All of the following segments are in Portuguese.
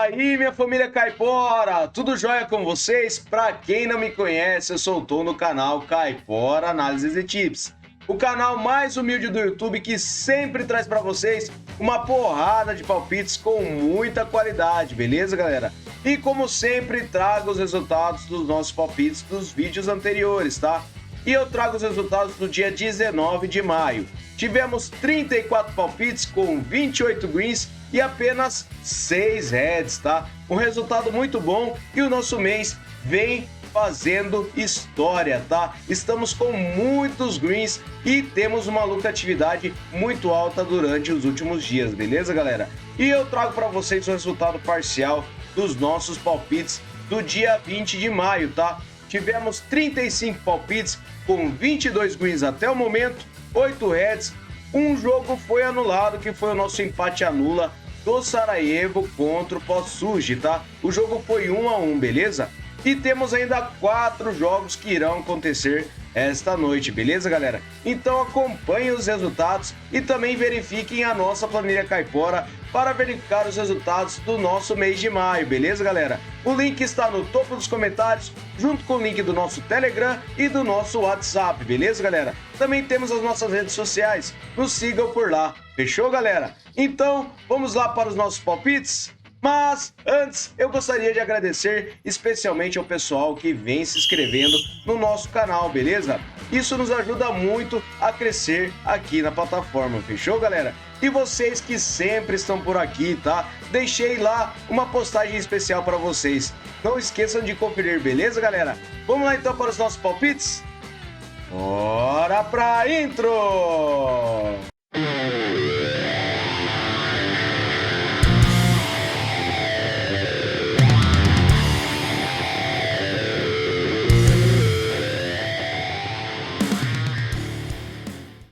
Aí, minha família caipora, tudo jóia com vocês? Pra quem não me conhece, eu sou o Tom no canal Caipora Análises e Tips, o canal mais humilde do YouTube que sempre traz pra vocês uma porrada de palpites com muita qualidade, beleza, galera? E como sempre, trago os resultados dos nossos palpites dos vídeos anteriores, tá? E eu trago os resultados do dia 19 de maio. Tivemos 34 palpites com 28 greens e apenas 6 reds, tá? Um resultado muito bom e o nosso mês vem fazendo história, tá? Estamos com muitos greens e temos uma lucratividade muito alta durante os últimos dias, beleza, galera? E eu trago para vocês o resultado parcial dos nossos palpites do dia 20 de maio, tá? Tivemos 35 palpites com 22 greens até o momento, 8 reds. Um jogo foi anulado, que foi o nosso empate anula do Sarajevo contra o Poçsuji, tá? O jogo foi 1-1, beleza? E temos ainda 4 jogos que irão acontecer esta noite, beleza, galera? Então acompanhem os resultados e também verifiquem a nossa planilha caipora para verificar os resultados do nosso mês de maio, beleza, galera? O link está no topo dos comentários, junto com o link do nosso Telegram e do nosso WhatsApp, beleza, galera? Também temos as nossas redes sociais, nos sigam por lá, fechou, galera? Então, vamos lá para os nossos palpites? Mas antes, eu gostaria de agradecer especialmente ao pessoal que vem se inscrevendo no nosso canal, beleza? Isso nos ajuda muito a crescer aqui na plataforma, fechou, galera? E vocês que sempre estão por aqui, tá? Deixei lá uma postagem especial para vocês. Não esqueçam de conferir, beleza, galera? Vamos lá então para os nossos palpites? Bora pra intro!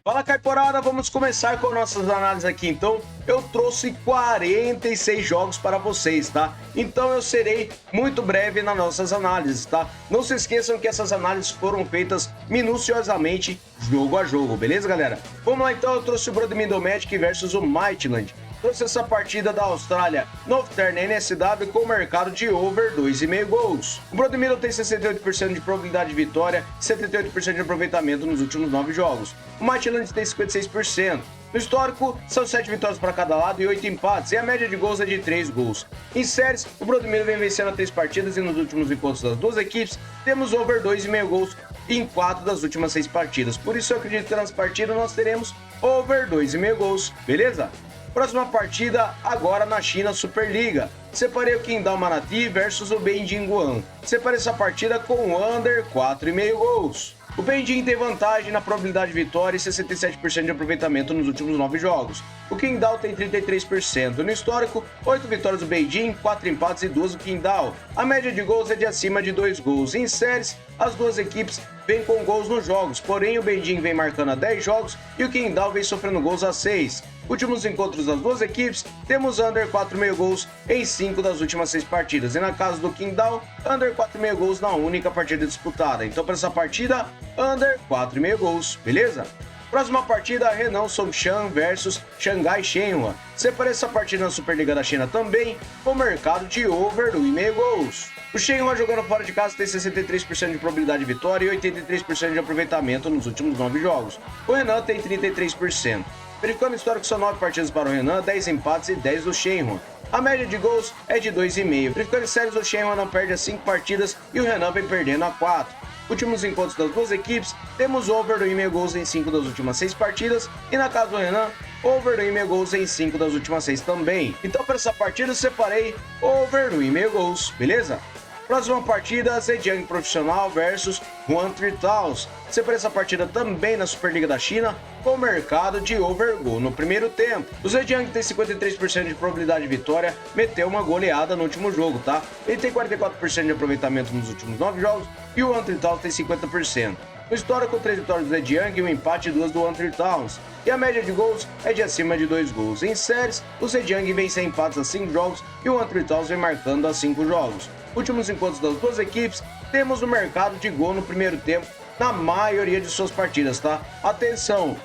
Fala, caiporada, vamos começar com nossas análises aqui. Então, eu trouxe 46 jogos para vocês, tá? Então eu serei muito breve nas nossas análises, tá? Não se esqueçam que essas análises foram feitas minuciosamente, jogo a jogo, beleza, galera? Vamos lá então, eu trouxe o Brodemir Magic versus o Maitland. Trouxe essa partida da Austrália Northern NSW com o mercado de over 2,5 gols. O Brodemir tem 68% de probabilidade de vitória e 78% de aproveitamento nos últimos 9 jogos. O Maitland tem 56%. No histórico, são 7 vitórias para cada lado e 8 empates, e a média de gols é de 3 gols. Em séries, o Brodemir vem vencendo 3 partidas e nos últimos encontros das duas equipes, temos over 2,5 gols em 4 das últimas 6 partidas. Por isso eu acredito que nas partidas nós teremos over 2,5 gols, beleza? Próxima partida agora na China Superliga. Separei o Qingdao Manati versus o Beijing Guoan. Separei essa partida com o under 4,5 gols. O Beijing tem vantagem na probabilidade de vitória e 67% de aproveitamento nos últimos 9 jogos. O Qingdao tem 33%. No histórico, 8 vitórias do Beijing, 4 empates e 2 do Qingdao. A média de gols é de acima de 2 gols. Em séries, as duas equipes vêm com gols nos jogos, porém o Beijing vem marcando a 10 jogos e o Qingdao vem sofrendo gols a 6. Últimos encontros das duas equipes, temos under 4,5 gols em 5 das últimas 6 partidas. E na casa do Qingdao, under 4,5 gols na única partida disputada. Então para essa partida, under 4,5 gols, beleza? Próxima partida, Renan Songshan versus Xangai Shenhua. Separei essa partida na Superliga da China também, com o mercado de over 1,5 gols. O Shenhua jogando fora de casa tem 63% de probabilidade de vitória e 83% de aproveitamento nos últimos 9 jogos. O Renan tem 33%. Verificando o histórico, são 9 partidas para o Renan, 10 empates e 10 do Shenhua. A média de gols é de 2,5. Verificando em séries, o Shenhua não perde a 5 partidas e o Renan vem perdendo a 4. Últimos encontros das duas equipes, temos over 2,5 gols em 5 das últimas 6 partidas e na casa do Renan, over 2,5 gols em 5 das últimas 6 também. Então para essa partida eu separei over 2,5 gols, beleza? Próxima partida, Zhejiang Profissional versus Juan Tritaus. Separei essa partida também na Superliga da China, com o mercado de over goal no primeiro tempo. O Zhejiang tem 53% de probabilidade de vitória, meteu uma goleada no último jogo, tá? Ele tem 44% de aproveitamento nos últimos 9 jogos e o Juan Tritaus tem 50%. No histórico, 3 vitórias do Zhejiang e um empate e 2 do Juan Tritaus. E a média de gols é de acima de 2 gols. Em séries, o Zhejiang vem sem empates a 5 jogos e o Juan Tritaus vem marcando a 5 jogos. Últimos encontros das duas equipes, temos o mercado de gol no primeiro tempo na maioria de suas partidas, tá? Atenção,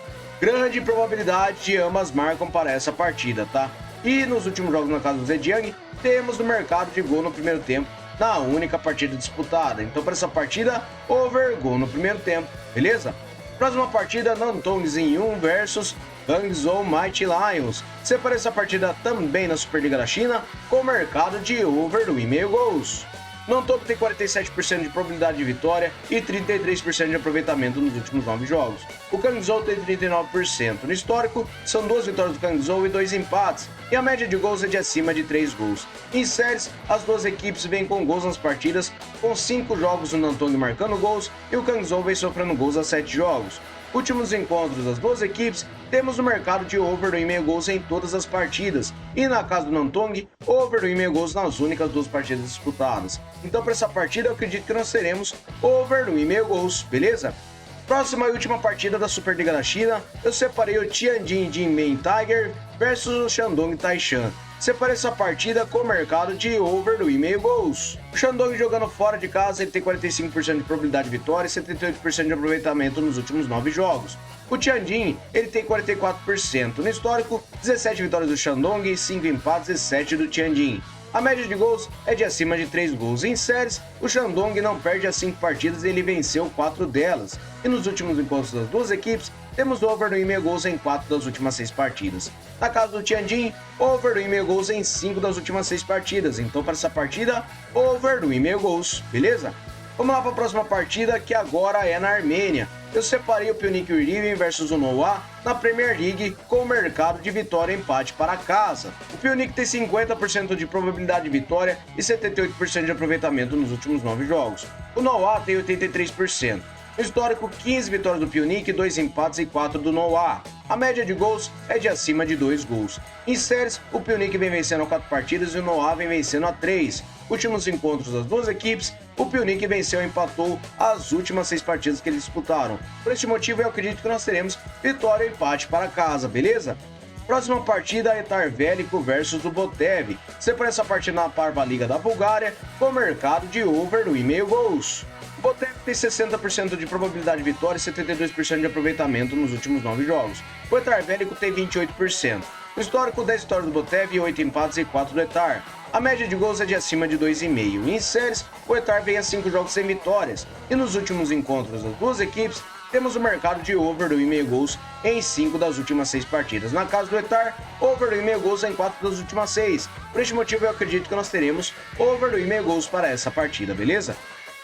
grande probabilidade de ambas marcam para essa partida, tá? E nos últimos jogos na casa do Zhejiang, temos no mercado de gol no primeiro tempo na única partida disputada. Então, para essa partida, over gol no primeiro tempo, beleza? Próxima partida, Nantong Zinyu versus Hangzhou Mighty Lions. Separei essa partida também na Superliga da China, com o mercado de over 1,5 gols. Nantong tem 47% de probabilidade de vitória e 33% de aproveitamento nos últimos 9 jogos. O Hangzhou tem 39%. No histórico, são 2 vitórias do Hangzhou e 2 empates, e a média de gols é de acima de 3 gols. Em séries, as duas equipes vêm com gols nas partidas, com 5 jogos o Nantong marcando gols e o Hangzhou vem sofrendo gols a 7 jogos. Últimos encontros das duas equipes, temos no mercado de over 1,5 gols em todas as partidas, e na casa do Nantong, over 1,5 gols nas únicas 2 partidas disputadas. Então, para essa partida, eu acredito que nós teremos over 1,5 gols, beleza? Próxima e última partida da Superliga da China, eu separei o Tianjin Jinmei Tiger versus o Shandong Taishan. Separei essa partida com o mercado de over 1,5 gols. O Shandong jogando fora de casa, ele tem 45% de probabilidade de vitória e 78% de aproveitamento nos últimos 9 jogos. O Tianjin, ele tem 44%. No histórico, 17 vitórias do Shandong, 5 empates e 7 do Tianjin. A média de gols é de acima de 3 gols. Em séries, o Shandong não perde as 5 partidas e ele venceu 4 delas. E nos últimos encontros das duas equipes, temos over 1,5 gols em 4 das últimas 6 partidas. Na casa do Tianjin, over 1,5 gols em 5 das últimas 6 partidas. Então, para essa partida, over 1,5 gols, beleza? Vamos lá para a próxima partida, que agora é na Armênia. Eu separei o Pionik Uriven versus o Noah na Premier League com o mercado de vitória e empate para casa. O Pionik tem 50% de probabilidade de vitória e 78% de aproveitamento nos últimos 9 jogos. O Noah tem 83%. No histórico, 15 vitórias do Pionik, 2 empates e 4 do Noah. A média de gols é de acima de 2 gols. Em séries, o Pionik vem vencendo a 4 partidas e o Noah vem vencendo a 3. Últimos encontros das duas equipes, o Pionik venceu e empatou as últimas 6 partidas que eles disputaram. Por este motivo, eu acredito que nós teremos vitória e empate para casa, beleza? Próxima partida é Tarvélico versus o Botev. Separei essa partida na Parva Liga da Bulgária com o mercado de over 1,5 gols. O Botev tem 60% de probabilidade de vitória e 72% de aproveitamento nos últimos 9 jogos. O Tarvélico tem 28%. No histórico, 10 vitórias do Botev, 8 empates e 4 do Etar. A média de gols é de acima de 2,5. Em séries, o Etar vem a 5 jogos sem vitórias. E nos últimos encontros das duas equipes, temos o mercado de over 1,5 gols em 5 das últimas 6 partidas. Na casa do Etar, over 1,5 gols em 4 das últimas 6. Por este motivo, eu acredito que nós teremos over 1,5 gols para essa partida, beleza?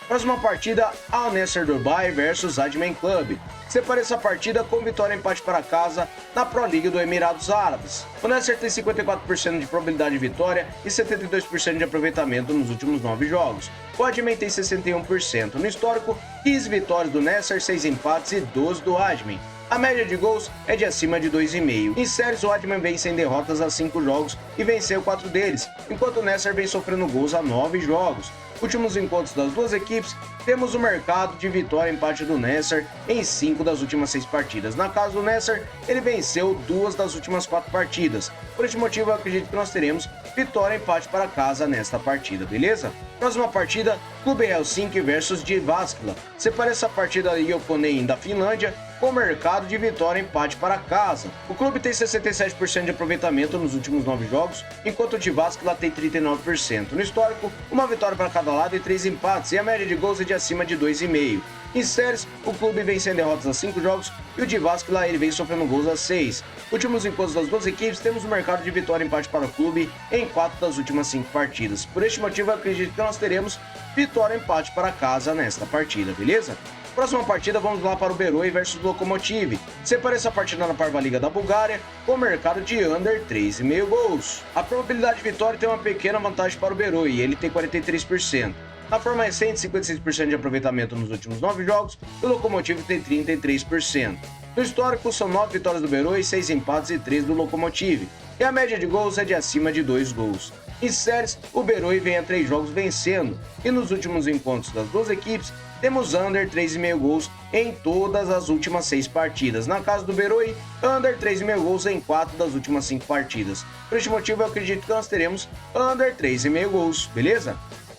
Próxima partida, Al Nassr Dubai versus Ajman Club. Separei essa partida com vitória e empate para casa na Pro League do Emirados Árabes. O Nassr tem 54% de probabilidade de vitória e 72% de aproveitamento nos últimos 9 jogos. O Ajman tem 61%. No histórico, 15 vitórias do Nassr, 6 empates e 12 do Ajman. A média de gols é de acima de 2,5. Em séries, o Ajman vem sem derrotas a 5 jogos e venceu 4 deles, enquanto o Nassr vem sofrendo gols a 9 jogos. Últimos encontros das duas equipes, temos o mercado de vitória e empate do Nassr em 5 das últimas 6 partidas. Na casa do Nassr, ele venceu 2 das últimas 4 partidas. Por este motivo, eu acredito que nós teremos vitória e empate para casa nesta partida, beleza? Próxima partida, Clube Helsinki versus Jyväskylä. Separei essa partida aí, Iokonen da Finlândia, com mercado de vitória e empate para casa. O clube tem 67% de aproveitamento nos últimos 9 jogos, enquanto o Jyväskylä tem 39%. No histórico, uma vitória para cada lado e 3 empates, e a média de gols é de acima de 2,5. Em séries, o clube vem sem derrotas a 5 jogos e o Jyväskylä ele vem sofrendo gols a 6. Últimos encontros das duas equipes, temos um mercado de vitória e empate para o clube em 4 das últimas 5 partidas. Por este motivo, eu acredito que nós teremos vitória e empate para casa nesta partida, beleza? Próxima partida, vamos lá para o Beroe versus Lokomotiv. Separei essa partida na Parva Liga da Bulgária com o mercado de under 3,5 gols. A probabilidade de vitória tem uma pequena vantagem para o Beroe, ele tem 43%. Na forma recente, 56% de aproveitamento nos últimos 9 jogos, e o Lokomotiv tem 33%. No histórico, são 9 vitórias do Beroe, 6 empates e 3 do Lokomotiv. E a média de gols é de acima de 2 gols. Em séries, o Beroe vem a 3 jogos vencendo, e nos últimos encontros das duas equipes, temos under 3,5 gols em todas as últimas 6 partidas. Na casa do Beroe, under 3,5 gols em 4 das últimas 5 partidas. Por este motivo, eu acredito que nós teremos under 3,5 gols, beleza?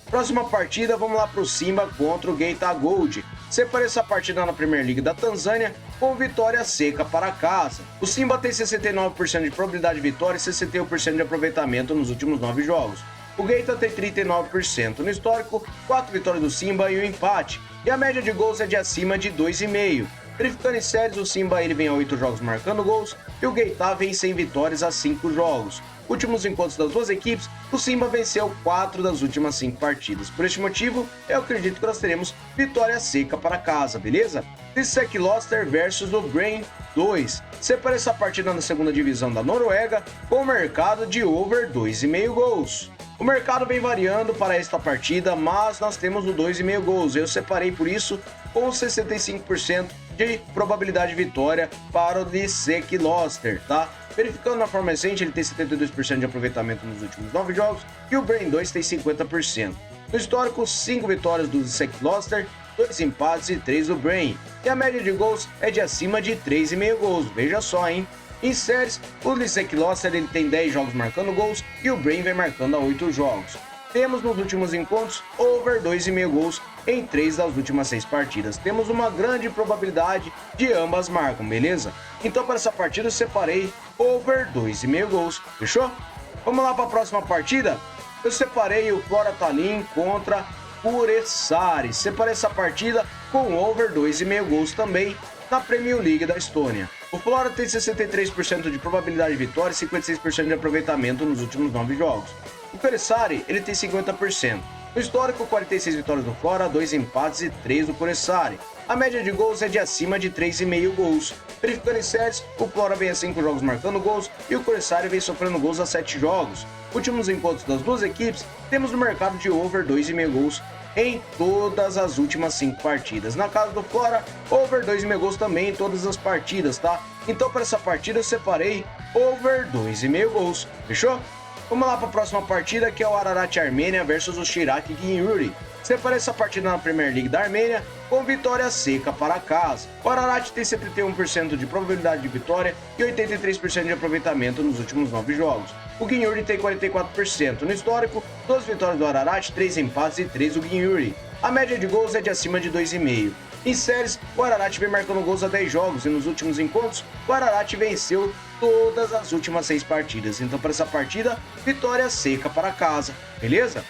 Próxima partida, vamos lá para o Simba contra o Geita Gold. Separei essa partida na Premier League da Tanzânia com vitória seca para casa. O Simba tem 69% de probabilidade de vitória e 61% de aproveitamento nos últimos 9 jogos. O Geita tem 39%. No histórico, 4 vitórias do Simba e um empate. E a média de gols é de acima de 2,5. Verificando em séries, o Simba ele vem a 8 jogos marcando gols e o Geita vem sem vitórias a 5 jogos. Últimos encontros das duas equipes, o Simba venceu 4 das últimas 5 partidas. Por este motivo, eu acredito que nós teremos vitória seca para casa, beleza? Lysec Gloucester versus o Brain 2. Separa essa partida na segunda divisão da Noruega com o mercado de over 2,5 gols. O mercado vem variando para esta partida, mas nós temos o 2,5 gols. Eu separei por isso com 65% de probabilidade de vitória para o Lysec Gloucester, tá? Verificando na forma recente, ele tem 72% de aproveitamento nos últimos 9 jogos e o Brain 2 tem 50%. No histórico, 5 vitórias do Lysec Gloucester, 2 empates e 3 do Brain. E a média de gols é de acima de 3,5 gols, veja só, hein? Em séries, o Lysec Gloucester ele tem 10 jogos marcando gols e o Brain vem marcando a 8 jogos. Temos nos últimos encontros over 2,5 gols em 3 das últimas 6 partidas. Temos uma grande probabilidade de ambas marcam, beleza? Então para essa partida eu separei over 2,5 gols, fechou? Vamos lá para a próxima partida? Eu separei o Flora Tallinn contra Kuressaare. Separei essa partida com over 2,5 gols também na Premier League da Estônia. O Flora tem 63% de probabilidade de vitória e 56% de aproveitamento nos últimos 9 jogos. O Kuressaare, ele tem 50%. No histórico, 46 vitórias do Flora, 2 empates e 3 do Kuressaare. A média de gols é de acima de 3,5 gols. Verificando em séries, o Flora vem a 5 jogos marcando gols e o Kuressaare vem sofrendo gols a 7 jogos. Últimos encontros das duas equipes, temos no mercado de over 2,5 gols em todas as últimas 5 partidas. Na casa do Flora, over 2,5 gols também em todas as partidas, tá? Então para essa partida eu separei over 2,5 gols, fechou? Vamos lá para a próxima partida, que é o Ararat Armênia versus o Shirak Gyumri. Separei essa partida na Premier League da Armênia com vitória seca para casa. O Ararat tem 71% de probabilidade de vitória e 83% de aproveitamento nos últimos 9 jogos. O Gyumri tem 44%. No histórico, 12 vitórias do Ararat, 3 empates e 3 do Gyumri. A média de gols é de acima de 2,5. Em séries, o Ararat vem marcando gols a 10 jogos e nos últimos encontros, o Ararat venceu todas as últimas 6 partidas. Então para essa partida, vitória seca para casa, beleza?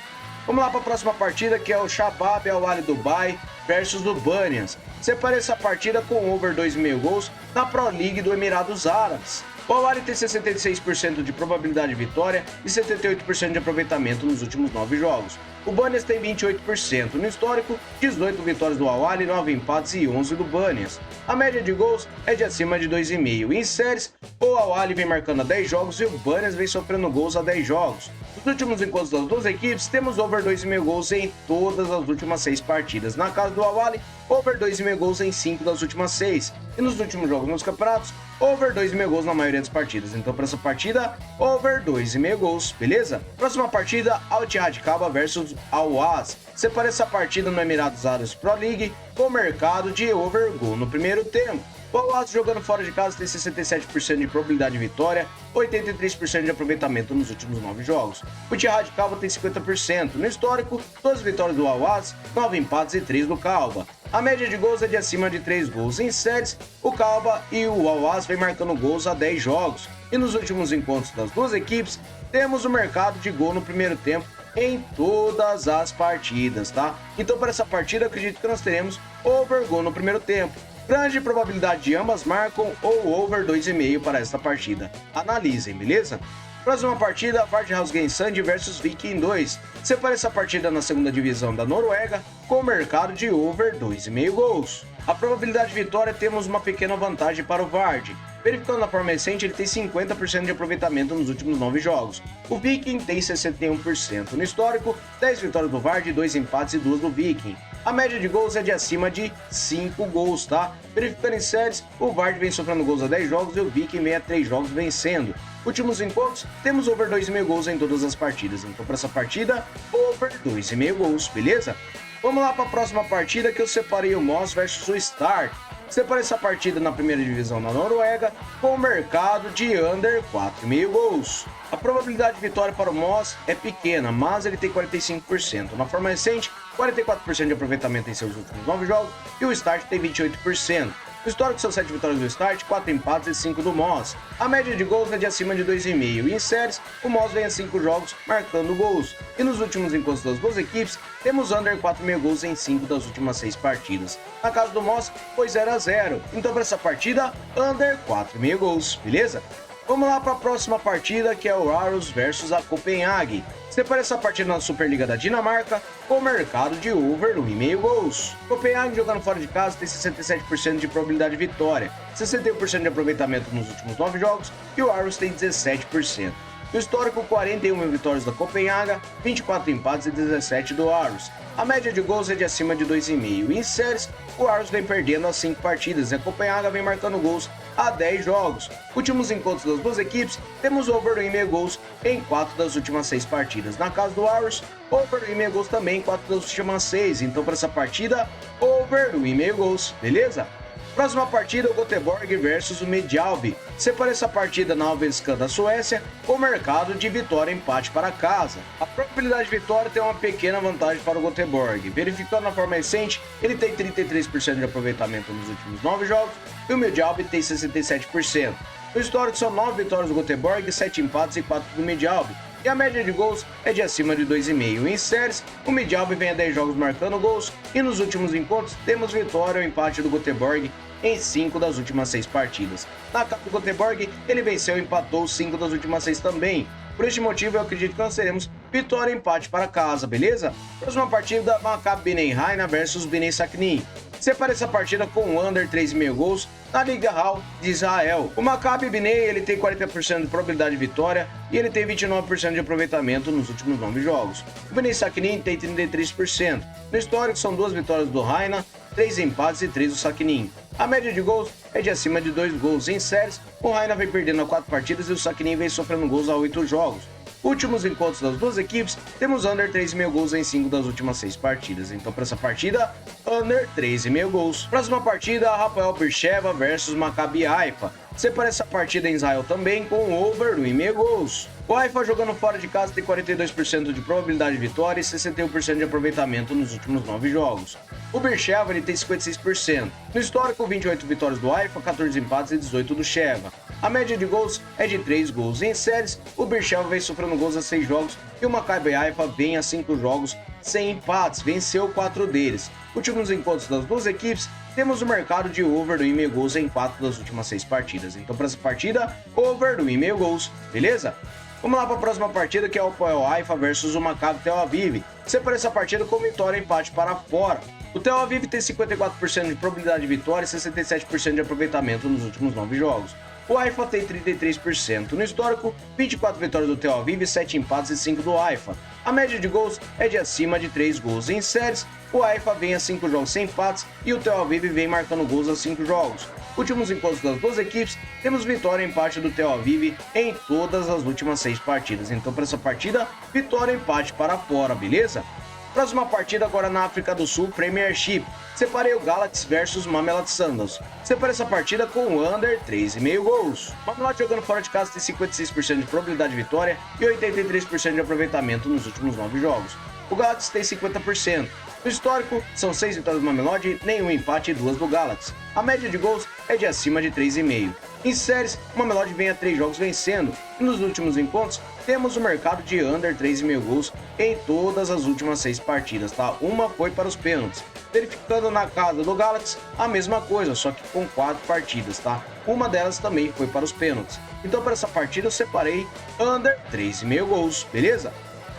Vamos lá para a próxima partida, que é o Shabab Al Ahly Dubai versus o Banyas. Separei essa partida com over 2,5 gols na Pro League do Emirados Árabes. O Al Ahly tem 66% de probabilidade de vitória e 78% de aproveitamento nos últimos 9 jogos. O Banyas tem 28%. No histórico, 18 vitórias do Al Ahly, 9 empates e 11 do Banyas. A média de gols é de acima de 2,5. Em séries, o Al Ahly vem marcando a 10 jogos e o Banyas vem sofrendo gols a 10 jogos. Nos últimos encontros das duas equipes, temos over 2,5 gols em todas as últimas 6 partidas. Na casa do Al Ahly, over 2,5 gols em 5 das últimas 6. E nos últimos jogos nos campeonatos, over 2,5 gols na maioria das partidas. Então para essa partida, over 2,5 gols, beleza? Próxima partida, Al Ittihad Kaba versus Al Wahda. Separei essa partida no Emirados Árabes Pro League com mercado de over goal no primeiro tempo. O Al Wahda jogando fora de casa tem 67% de probabilidade de vitória, 83% de aproveitamento nos últimos 9 jogos. O Ittihad Kaba tem 50%. No histórico, 12 vitórias do Al Wahda, 9 empates e 3 do Kaba. A média de gols é de acima de 3 gols. Em séries, o Kaba e o Al Wahda vem marcando gols a 10 jogos. E nos últimos encontros das duas equipes, temos o mercado de gol no primeiro tempo em todas as partidas, tá? Então para essa partida, acredito que nós teremos over gol no primeiro tempo. Grande probabilidade de ambas marcam ou over 2,5 para esta partida. Analisem, beleza? Próxima partida, Vardø Sand versus Viking 2. Separa essa partida na segunda divisão da Noruega com o mercado de over 2,5 gols. A probabilidade de vitória temos uma pequena vantagem para o Vard. Verificando na forma recente, ele tem 50% de aproveitamento nos últimos 9 jogos. O Viking tem 61%. No histórico, 10 vitórias do Vard, 2 empates e 2 do Viking. A média de gols é de acima de 5 gols, tá? Verificando em séries, o Vard vem sofrendo gols a 10 jogos e o Viking vem a 3 jogos vencendo. Últimos encontros, temos over 2,5 gols em todas as partidas. Então para essa partida, over 2,5 gols, beleza? Vamos lá para a próxima partida, que eu separei o Moss versus o Start. Separei essa partida na primeira divisão da Noruega com o mercado de under 4,5 gols. A probabilidade de vitória para o Moss é pequena, mas ele tem 45%. Na forma recente, 44% de aproveitamento em seus últimos 9 jogos e o Start tem 28%. O histórico são 7 vitórias do Start, 4 empates e 5 do Moss. A média de gols é de acima de 2,5. E em séries, o Moss vem a 5 jogos marcando gols. E nos últimos encontros das duas equipes, temos under 4,5 gols em 5 das últimas 6 partidas. Na casa do Moss, foi 0-0. Então para essa partida, under 4,5 gols, beleza? Vamos lá para a próxima partida, que é o Aarhus versus a Copenhague. Separa essa partida na Superliga da Dinamarca com o mercado de over 1,5 gols. Copenhague jogando fora de casa tem 67% de probabilidade de vitória, 61% de aproveitamento nos últimos 9 jogos e o Aarhus tem 17%. No histórico, 41 vitórias da Copenhaga, 24 empates e 17 do Aarhus. A média de gols é de acima de 2,5. E em séries, o Aarhus vem perdendo as 5 partidas e a Copenhaga vem marcando gols há 10 jogos. Últimos encontros das duas equipes, temos over 1,5 gols em 4 das últimas 6 partidas. Na casa do Aarhus, over 1,5 gols também em 4 das últimas 6. Então, para essa partida, over 1,5 gols, beleza? Próxima partida, o Göteborg versus o Midtjylland. Separa essa partida na Allsvenskan da Suécia com o mercado de vitória e empate para casa. A probabilidade de vitória tem uma pequena vantagem para o Göteborg. Verificando na forma recente, ele tem 33% de aproveitamento nos últimos 9 jogos e o Midtjylland tem 67%. No histórico são 9 vitórias do Göteborg, 7 empates e 4 do Midtjylland. E a média de gols é de acima de 2,5. Em séries, o Midtjylland vem a 10 jogos marcando gols e nos últimos encontros temos vitória ou empate do Göteborg em 5 das últimas 6 partidas. Na casa do Göteborg, ele venceu e empatou 5 das últimas 6 também. Por este motivo, eu acredito que nós teremos vitória e empate para casa, beleza? Próxima partida, Maccabi Bnei Haina versus Bnei Sakhnin. Separa essa partida com o under 3,5 gols na Liga Hall de Israel. O Maccabi Bnei ele tem 40% de probabilidade de vitória e ele tem 29% de aproveitamento nos últimos 9 jogos. O Bnei Sakhnin tem 33%. No histórico são 2 vitórias do Haina, 3 empates e 3 do Sakhnin. A média de gols é de acima de 2 gols em séries. O Haina vem perdendo a 4 partidas e o Sakhnin vem sofrendo gols a 8 jogos. Últimos encontros das duas equipes, temos under 3,5 gols em 5 das últimas 6 partidas. Então, para essa partida, under 3,5 gols. Próxima partida, Hapoel Beersheva versus Maccabi Haifa. Separa essa partida em Israel também com over 1,5 gols. O Haifa jogando fora de casa tem 42% de probabilidade de vitória e 61% de aproveitamento nos últimos 9 jogos. O Beersheva ele tem 56%. No histórico, 28 vitórias do Haifa, 14 empates e 18 do Sheva. A média de gols é de 3 gols. Em séries, o Beersheva vem sofrendo gols a 6 jogos e o Maccabi Haifa vem a 5 jogos sem empates, venceu 4 deles. Últimos encontros das duas equipes, temos o mercado de over 1,5 gols em 4 das últimas 6 partidas. Então, para essa partida, over 1,5 gols, beleza? Vamos lá para a próxima partida, que é o Hapoel Haifa versus o Maccabi Tel Aviv. Separa essa partida com vitória e empate para fora. O Tel Aviv tem 54% de probabilidade de vitória e 67% de aproveitamento nos últimos 9 jogos. O Haifa tem 33%. No histórico, 24 vitórias do Tel Aviv, 7 empates e 5 do Haifa. A média de gols é de acima de 3 gols. Em séries, o Haifa vem a 5 jogos sem empates e o Tel Aviv vem marcando gols a 5 jogos. Últimos encontros das duas equipes, temos vitória e empate do Tel Aviv em todas as últimas 6 partidas. Então, para essa partida, vitória e empate para fora, beleza? Próxima partida agora na África do Sul, Premiership. Separei o Galaxy versus Mamelodi Sundowns. Separa essa partida com o under 3,5 gols. Mamelodi jogando fora de casa tem 56% de probabilidade de vitória e 83% de aproveitamento nos últimos 9 jogos. O Galaxy tem 50%. No histórico, são 6 vitórias do Mamelodi, nenhum empate e 2 do Galaxy. A média de gols é de acima de 3,5. Em séries, o Mamelodi vem a 3 jogos vencendo, e nos últimos encontros, temos o mercado de under 3,5 gols em todas as últimas 6 partidas, tá? Uma foi para os pênaltis. Verificando na casa do Galaxy, a mesma coisa, só que com 4 partidas, tá? Uma delas também foi para os pênaltis. Então, para essa partida, eu separei under 3,5 gols, beleza?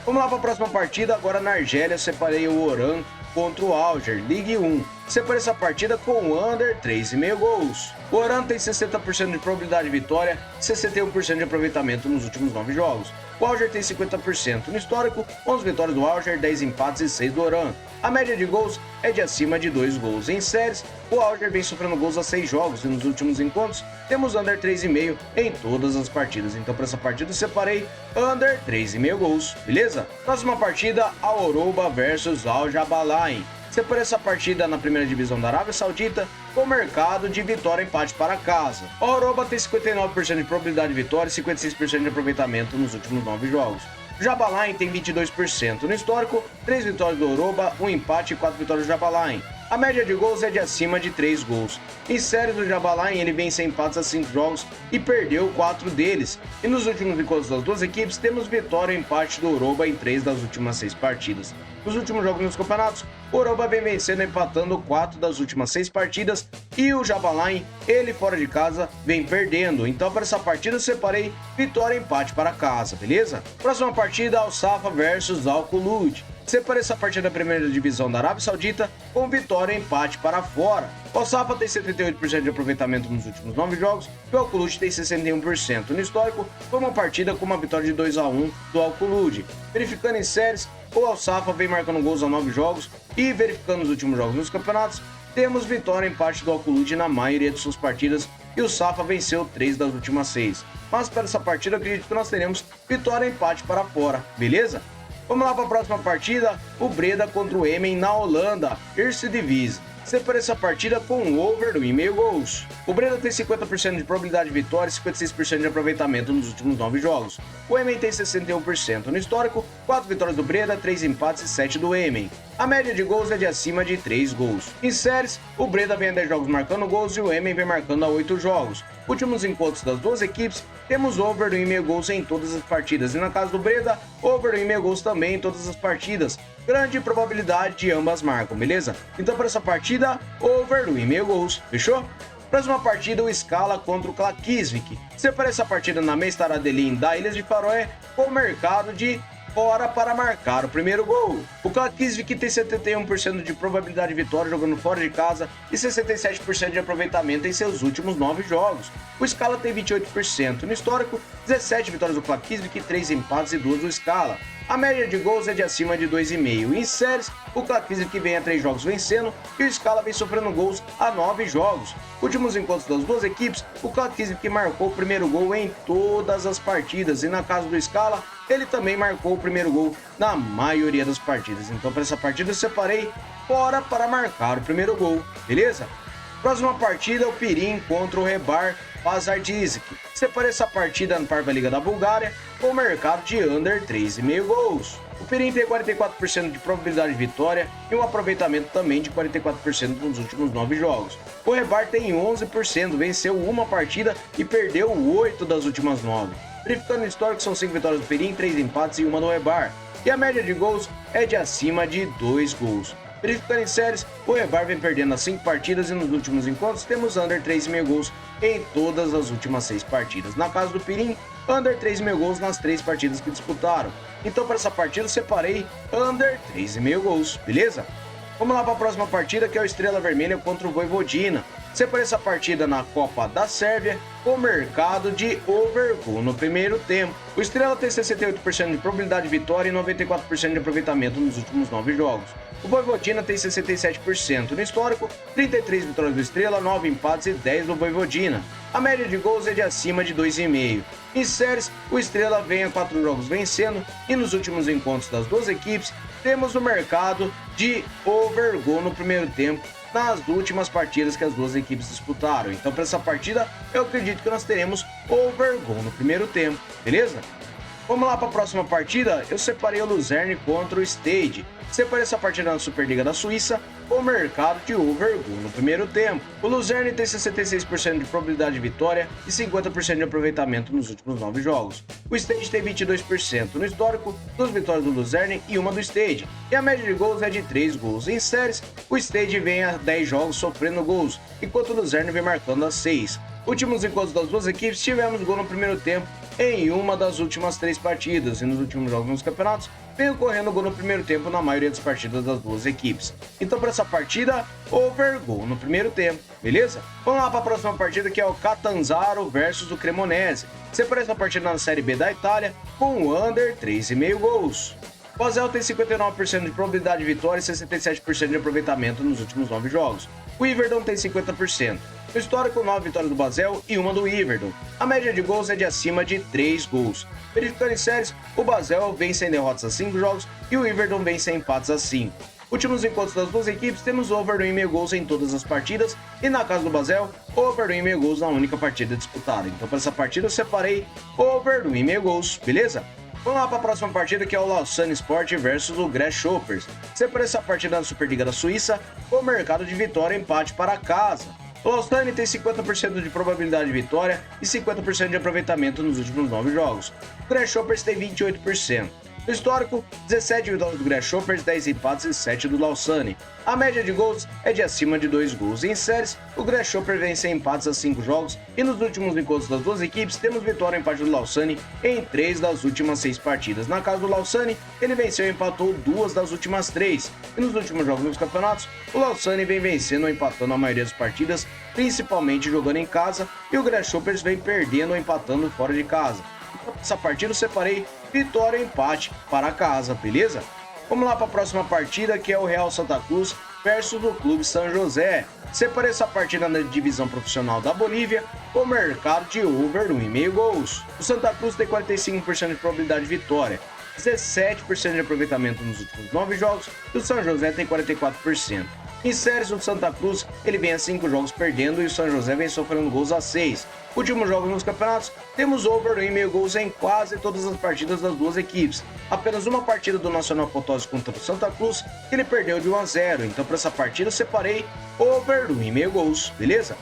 Vamos lá para a próxima partida, agora na Argélia, eu separei o Oran contra o Alger, Ligue 1. Separei essa partida com o under 3,5 gols. O Oran tem 60% de probabilidade de vitória e 61% de aproveitamento nos últimos 9 jogos. O Alger tem 50%. No histórico, 11 vitórias do Alger, 10 empates e 6 do Oran. A média de gols é de acima de 2 gols. Em séries, o Alger vem sofrendo gols a 6 jogos e nos últimos encontros temos under 3,5 em todas as partidas. Então, para essa partida, eu separei under 3,5 gols, beleza? Próxima partida, Al-Oroba versus Al-Jabalain. Separei essa partida na primeira divisão da Arábia Saudita com mercado de vitória e empate para casa. O Al-Oroba tem 59% de probabilidade de vitória e 56% de aproveitamento nos últimos 9 jogos. O Jabalain tem 22%. No histórico, 3 vitórias do Oroba, 1 empate e 4 vitórias do Jabalain. A média de gols é de acima de 3 gols. Em séries do Jabalain, ele vem sem empates a 5 jogos e perdeu 4 deles. E nos últimos encontros das duas equipes, temos vitória e empate do Oroba em 3 das últimas 6 partidas. Nos últimos jogos nos campeonatos, o Oroba vem vencendo empatando 4 das últimas 6 partidas e o Jabalain, ele fora de casa, vem perdendo. Então para essa partida eu separei vitória e empate para casa, beleza? Próxima partida, Al Safa versus Al Khulud. Separei essa partida da primeira divisão da Arábia Saudita com vitória e empate para fora. O Al Safa tem 78% de aproveitamento nos últimos 9 jogos e o Al Khulud tem 61%. No histórico, foi uma partida com uma vitória de 2-1 do Al Khulud. Verificando em séries, o Al Safa vem marcando gols a 9 jogos e verificando os últimos jogos nos campeonatos, temos vitória e empate do Al Khulud na maioria de suas partidas e o Safa venceu 3 das últimas 6. Mas para essa partida, acredito que nós teremos vitória e empate para fora, beleza? Vamos lá para a próxima partida, o Breda contra o Emmen na Holanda, Eerste Divisie. Separei essa partida com um over do 1,5 gols. O Breda tem 50% de probabilidade de vitória e 56% de aproveitamento nos últimos 9 jogos. O Emmen tem 61%. No histórico, 4 vitórias do Breda, 3 empates e 7 do Emmen. A média de gols é de acima de 3 gols. Em séries, o Breda vem a 10 jogos marcando gols e o Emmen vem marcando a 8 jogos. Últimos encontros das duas equipes, temos over do 1,5 gols em todas as partidas. E na casa do Breda, over do 1,5 gols também em todas as partidas. Grande probabilidade de ambas marcam, beleza? Então para essa partida, over do 1,5 gols, fechou? Próxima partida, o Skala contra o Klaksvik. Separei essa partida na Mestaradelin da Ilhas de Faroé com o mercado de fora para marcar o primeiro gol. O Klaksvik tem 71% de probabilidade de vitória jogando fora de casa e 67% de aproveitamento em seus últimos 9 jogos. O Skala tem 28%. No histórico, 17 vitórias do Klaksvik, 3 empates e 2 do Skala. A média de gols é de acima de 2,5. Em séries, o Klaksvik vem a 3 jogos vencendo e o Skala vem sofrendo gols a 9 jogos. Últimos encontros das duas equipes, o Klaksvik marcou o primeiro gol em todas as partidas e na casa do Skala, ele também marcou o primeiro gol na maioria das partidas. Então para essa partida eu separei fora para marcar o primeiro gol, beleza? Próxima partida, o Pirin contra o Rebar Pazardzhik. Separei essa partida na Parva Liga da Bulgária com o mercado de under 3,5 gols. O Pirin tem 44% de probabilidade de vitória e um aproveitamento também de 44% nos últimos 9 jogos. O Rebar tem 11%, venceu uma partida e perdeu 8 das últimas 9. Verificando o histórico, são 5 vitórias do Pirin, 3 empates e 1 do Rebar. E a média de gols é de acima de 2 gols. Verificando em séries, o Rebar vem perdendo as 5 partidas e nos últimos encontros temos under 3,5 gols em todas as últimas 6 partidas. Na casa do Pirin, under 3,5 gols nas 3 partidas que disputaram. Então para essa partida eu separei under 3,5 gols, beleza? Vamos lá para a próxima partida, que é o Estrela Vermelha contra o Vojvodina. Separei essa partida na Copa da Sérvia com mercado de over goal no primeiro tempo. O Estrela tem 68% de probabilidade de vitória e 94% de aproveitamento nos últimos 9 jogos. O Vojvodina tem 67%. No histórico, 33 vitórias do Estrela, 9 empates e 10 do Vojvodina. A média de gols é de acima de 2,5. Em séries, o Estrela vem a 4 jogos vencendo e nos últimos encontros das duas equipes, temos o mercado de over goal no primeiro tempo nas últimas partidas que as duas equipes disputaram. Então para essa partida, eu acredito que nós teremos over goal no primeiro tempo, beleza? Vamos lá para a próxima partida, eu separei o Luzerne contra o Stade. Separei essa partida na Superliga da Suíça com o mercado de over goal no primeiro tempo. O Luzerne tem 66% de probabilidade de vitória e 50% de aproveitamento nos últimos 9 jogos. O Stade tem 22%. No histórico, 2 vitórias do Luzerne e 1 do Stade. E a média de gols é de 3 gols. Em séries, o Stade vem a 10 jogos sofrendo gols, enquanto o Luzerne vem marcando a 6. Últimos encontros das duas equipes, tivemos gol no primeiro tempo em uma das últimas 3 partidas e nos últimos jogos nos campeonatos, vem ocorrendo gol no primeiro tempo na maioria das partidas das duas equipes. Então para essa partida, over gol no primeiro tempo, beleza? Vamos lá para a próxima partida, que é o Catanzaro versus o Cremonese. Separei essa partida na Série B da Itália com o under 3,5 gols. O Basel tem 59% de probabilidade de vitória e 67% de aproveitamento nos últimos 9 jogos. O Iverdon tem 50%. No histórico, 9 vitórias do Basel e 1 do Iverdon. A média de gols é de acima de 3 gols. Verificando em séries, o Basel vem sem derrotas a 5 jogos e o Iverdon vem sem empates a 5. Últimos encontros das duas equipes, temos over do 1,5 gols em todas as partidas e na casa do Basel, over do 1,5 gols na única partida disputada. Então para essa partida eu separei over do 1,5 gols, beleza? Vamos lá para a próxima partida, que é o Lausanne Sport versus o Grasshoppers. Separei essa partida na Superliga da Suíça com o mercado de vitória e empate para casa. O Lausanne tem 50% de probabilidade de vitória e 50% de aproveitamento nos últimos 9 jogos. O Grasshoppers tem 28%. No histórico, 17 vitórias do Grasshoppers, 10 empates e 7 do Lausanne. A média de gols é de acima de 2 gols. Em séries, o Grasshoppers vem sem empates a 5 jogos e nos últimos encontros das duas equipes temos vitória e empate do Lausanne em 3 das últimas 6 partidas. Na casa do Lausanne, ele venceu e empatou 2 das últimas 3. E nos últimos jogos dos campeonatos, o Lausanne vem vencendo ou empatando a maioria das partidas, principalmente jogando em casa, e o Grasshoppers vem perdendo ou empatando fora de casa. Essa partida eu separei vitória e empate para casa, beleza? Vamos lá para a próxima partida, que é o Real Santa Cruz versus o Clube San José. Separei essa partida na divisão profissional da Bolívia com mercado de over 1,5 gols. O Santa Cruz tem 45% de probabilidade de vitória, 17% de aproveitamento nos últimos 9 jogos, e o San José tem 44%. Em séries, o Santa Cruz ele vem a 5 jogos perdendo e o San José vem sofrendo gols a 6. Últimos jogos nos campeonatos, temos over 1,5 gols em quase todas as partidas das duas equipes. Apenas uma partida do Nacional Potosí contra o Santa Cruz que ele perdeu de 1 a 0. Então para essa partida eu separei over 1,5 gols, beleza?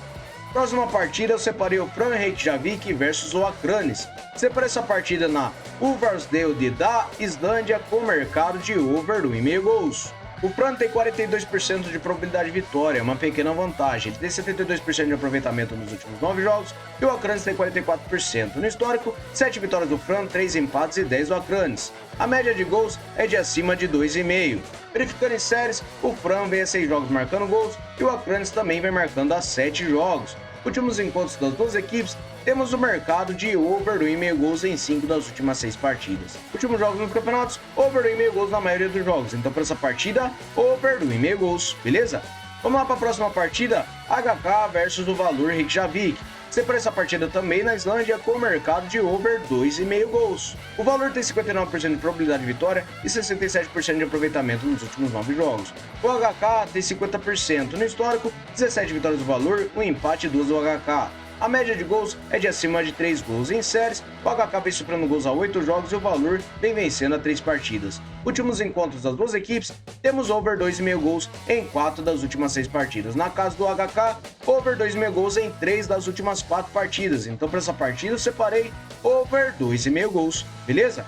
Próxima partida eu separei o Fram Reykjavik versus o Akranes. Separei essa partida na Ulfarsdale da Islândia com mercado de over 1,5 gols. O Fram tem 42% de probabilidade de vitória, uma pequena vantagem. Ele tem 72% de aproveitamento nos últimos 9 jogos e o Akranes tem 44%. No histórico, 7 vitórias do Fram, 3 empates e 10 do Akranes. A média de gols é de acima de 2,5. Verificando em séries, o Fram vem a 6 jogos marcando gols e o Akranes também vem marcando a 7 jogos. Últimos encontros das duas equipes, temos o mercado de over 1,5 gols em 5 das últimas 6 partidas. Últimos jogos nos campeonatos, over 1,5 gols na maioria dos jogos. Então para essa partida, over 1,5 gols, beleza? Vamos lá para a próxima partida, HK versus o Valur Reykjavik. Separei essa partida também na Islândia com o mercado de over 2,5 gols. O Valur tem 59% de probabilidade de vitória e 67% de aproveitamento nos últimos 9 jogos. O HK tem 50%. No histórico, 17 vitórias do Valur, 1 empate e 2 do HK. A média de gols é de acima de 3 gols. Em séries, o HK vem sofrendo gols a 8 jogos e o Valur vem vencendo a 3 partidas. Últimos encontros das duas equipes, temos over 2,5 gols em 4 das últimas 6 partidas. Na casa do HK, over 2,5 gols em 3 das últimas 4 partidas. Então para essa partida eu separei over 2,5 gols, beleza?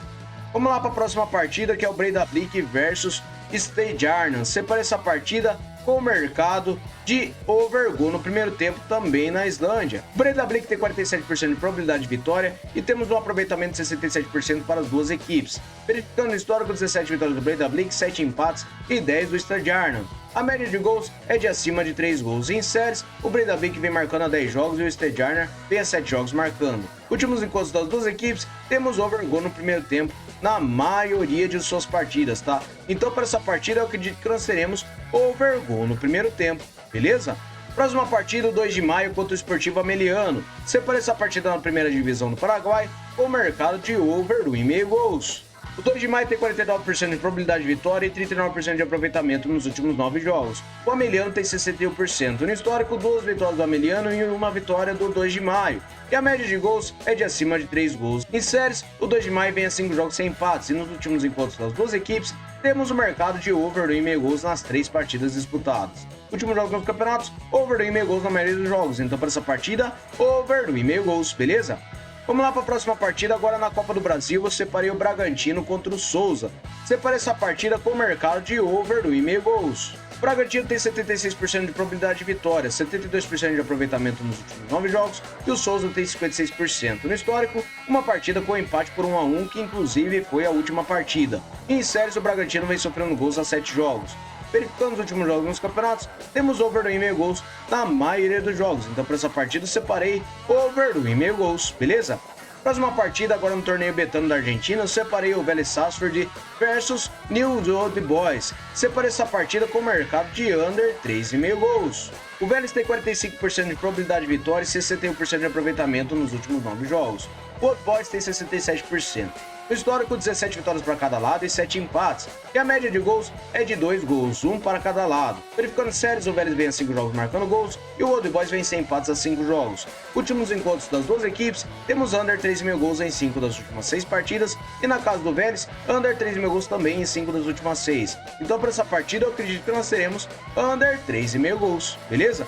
Vamos lá para a próxima partida, que é o Breiðablik versus Stjarnan. Separei essa partida com o mercado de over goal no primeiro tempo também na Islândia. O Breiðablik tem 47% de probabilidade de vitória e temos um aproveitamento de 67% para as duas equipes. Verificando o histórico, 17 vitórias do Breiðablik, 7 empates e 10 do Stjarnan. A média de gols é de acima de 3 gols. Em séries, o Breiðablik vem marcando a 10 jogos e o Stjarnan vem a 7 jogos marcando. Últimos encontros das duas equipes, temos over goal no primeiro tempo na maioria de suas partidas, tá? Então para essa partida eu acredito que nós teremos over goal no primeiro tempo, beleza? Próxima partida, 2 de maio, contra o Sportivo Ameliano. Separei essa partida na primeira divisão do Paraguai com o mercado de over 1,5 gols. O 2 de maio tem 49% de probabilidade de vitória e 39% de aproveitamento nos últimos 9 jogos. O Ameliano tem 61%. No histórico, 2 vitórias do Ameliano e 1 vitória do 2 de maio. E a média de gols é de acima de 3 gols. Em séries, o 2 de maio vem a 5 jogos sem empates e nos últimos encontros das duas equipes, temos o mercado de over 1,5 gols nas 3 partidas disputadas. Últimos jogos nos campeonatos, over 1,5 gols na maioria dos jogos. Então para essa partida, over 1,5 gols, beleza? Vamos lá para a próxima partida, agora na Copa do Brasil, eu separei o Bragantino contra o Souza. Separei essa partida com o mercado de over 1,5 gols. O Bragantino tem 76% de probabilidade de vitória, 72% de aproveitamento nos últimos 9 jogos e o Souza tem 56%. No histórico, uma partida com empate por 1 a 1, que inclusive foi a última partida. E em séries, o Bragantino vem sofrendo gols a 7 jogos. Verificando os últimos jogos nos campeonatos, temos over 1,5 gols na maioria dos jogos. Então para essa partida eu separei over 1,5 gols, beleza? Próxima partida, agora no torneio Betano da Argentina, eu separei o Vélez Sarsfield versus New Old Boys. Separei essa partida com o mercado de under 3,5 gols. O Vélez tem 45% de probabilidade de vitória e 61% de aproveitamento nos últimos 9 jogos. O Old Boys tem 67%. No histórico, 17 vitórias para cada lado e 7 empates. E a média de gols é de 2 gols, 1 para cada lado. Verificando séries, o Vélez vem a 5 jogos marcando gols e o Old Boys vem sem empates a 5 jogos. Últimos encontros das duas equipes, temos under 3,5 gols em 5 das últimas 6 partidas e na casa do Vélez, under 3,5 gols também em 5 das últimas 6. Então para essa partida eu acredito que nós teremos under 3,5 gols, beleza?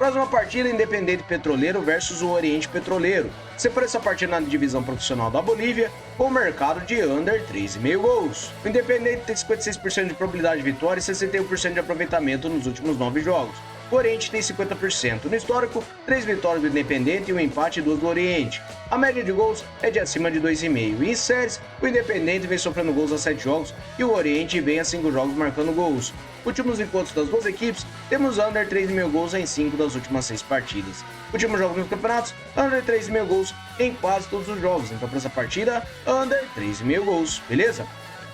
Próxima partida, Independente Petroleiro versus o Oriente Petroleiro. Separa essa partida na divisão profissional da Bolívia, com o mercado de under 3,5 gols. O Independente tem 56% de probabilidade de vitória e 61% de aproveitamento nos últimos 9 jogos. O Oriente tem 50%. No histórico, 3 vitórias do Independente e um empate e 2 do Oriente. A média de gols é de acima de 2,5. E em séries, o Independente vem sofrendo gols a 7 jogos e o Oriente vem a 5 jogos marcando gols. Últimos encontros das duas equipes, temos under 3,5 gols em 5 das últimas 6 partidas. Últimos jogos nos campeonatos, under 3,5 gols em quase todos os jogos. Então para essa partida, under 3,5 gols, beleza?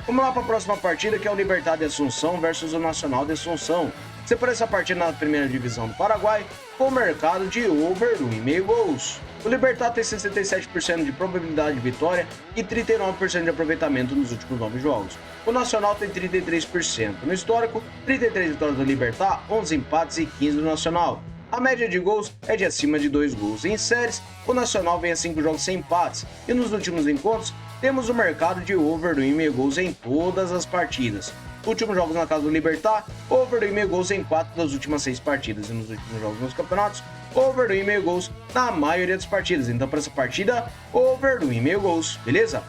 Vamos lá para a próxima partida, que é o Libertad de Assunção versus o Nacional de Assunção. Separa essa partida na primeira divisão do Paraguai, com o mercado de over 1,5 gols. O Libertad tem 67% de probabilidade de vitória e 39% de aproveitamento nos últimos 9 jogos. O Nacional tem 33%. No histórico, 33 vitórias do Libertad, 11 empates e 15 do Nacional. A média de gols é de acima de 2 gols. Em séries, o Nacional vem a 5 jogos sem empates e nos últimos encontros, temos o mercado de over 1,5 gols em todas as partidas. Últimos jogos na casa do Libertad, over 1,5 gols em 4 das últimas 6 partidas. E nos últimos jogos nos campeonatos, over 1,5 gols na maioria das partidas. Então para essa partida, over 1,5 gols, beleza?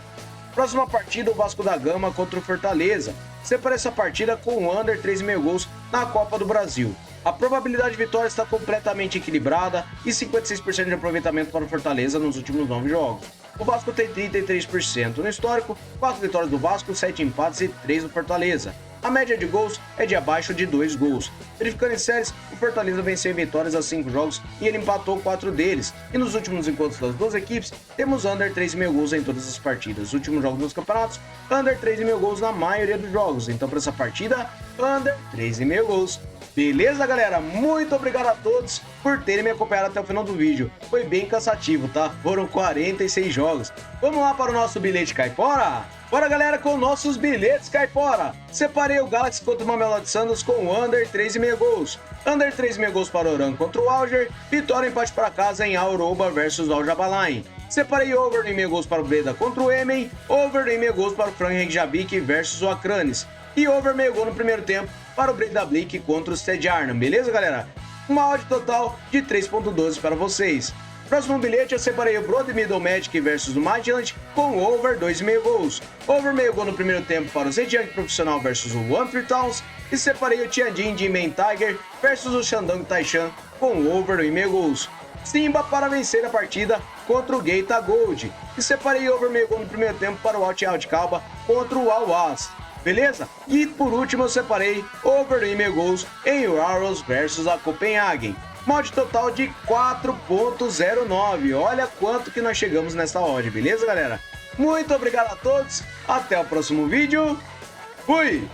Próxima partida, o Vasco da Gama contra o Fortaleza. Separa essa partida com under 3,5 gols na Copa do Brasil. A probabilidade de vitória está completamente equilibrada e 56% de aproveitamento para o Fortaleza nos últimos 9 jogos. O Vasco tem 33%. No histórico, 4 vitórias do Vasco, 7 empates e 3 do Fortaleza. A média de gols é de abaixo de 2 gols. Verificando em séries, o Fortaleza venceu em vitórias a 5 jogos e ele empatou 4 deles. E nos últimos encontros das duas equipes, temos under 3,5 gols em todas as partidas. Os últimos jogos nos campeonatos, under 3,5 gols na maioria dos jogos. Então para essa partida, under 3,5 gols. Beleza, galera? Muito obrigado a todos por terem me acompanhado até o final do vídeo. Foi bem cansativo, tá? Foram 46 jogos. Vamos lá para o nosso bilhete caipora? Bora, galera, com nossos bilhetes caipora. Separei o Galaxy contra o Mamelodi Sundowns com under 3,5 gols. Under 3,5 gols para o Oran contra o Alger. Vitória empate para casa em Aoba versus Al Jabalain. Separei over 1,5 gols para o Breda contra o Emen. Over 1,5 gols para o Frank Reykjavik versus o Akranes. E over meio gol no primeiro tempo para o Breidablik contra o Stade Arnhem, beleza, galera? Uma odd total de 3,12 para vocês. Próximo bilhete eu separei o Brode Middle Magic versus o Midland com over 2,5 gols. Over meio gol no primeiro tempo para o Zhejiang Profissional versus o Wanfree Towns. E separei o Tianjin Jinmen Tiger versus o Shandong Taishan com over 1,5 gols. Simba para vencer a partida contra o Geita Gold. E separei over meio gol no primeiro tempo para o Al Calba contra o Al-Was. Beleza? E por último eu separei over 1,5 gols em Arrows versus a Copenhagen. Mod total de 4,09. Olha quanto que nós chegamos nessa odd, beleza, galera? Muito obrigado a todos. Até o próximo vídeo. Fui!